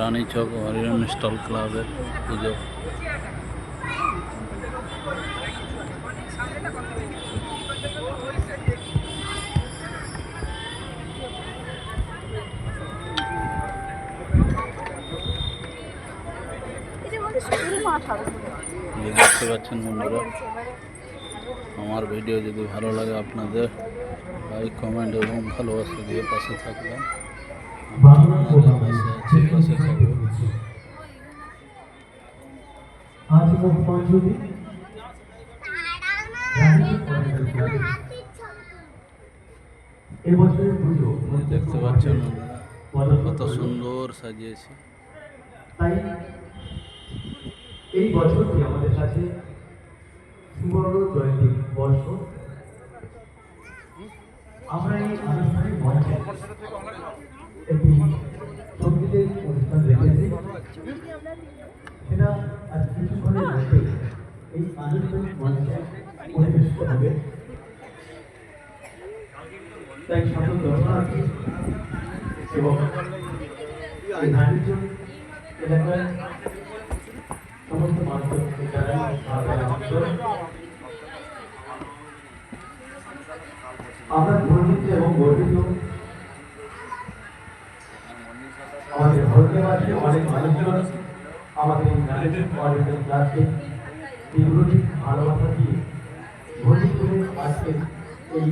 Ranichak হরিয়ন stall ক্লাবের পুজো। দেখতে পাচ্ছেন বন্ধুরা, আমার ভিডিও যদি ভালো লাগে আপনাদের লাইক কমেন্ট এবং ভালোবাসা দিয়ে পাশে থাকবেন। পাশে থাকবো। দেখতে পাচ্ছেন কত সুন্দর সাজিয়েছে। তাই এই বছরটি আমাদের কাছে সুবর্ণ জয়ন্তী বর্ষ। আমরা এই আনুষ্ঠানিক মঞ্চে একটি সঙ্গীতের অনুষ্ঠান রেখেছি, সেটা আজ কিছুক্ষণের মধ্যে এই আনুষ্ঠানিক মঞ্চে পরিবেশিত হবে। তাই সকল দর্শনার্থী এবং এই নারীজন এলাকার সমস্ত মানুষকে জানাই আমরা গর্বিত এবং গর্বিত। আমাদের ভারতীয়বাসী অনেক মানুষজন আমাদের এই নারীদের অনেক ক্লাসকে দীর্ঘদিন ভালোবাসা দিয়ে গর্বিত আজকে এই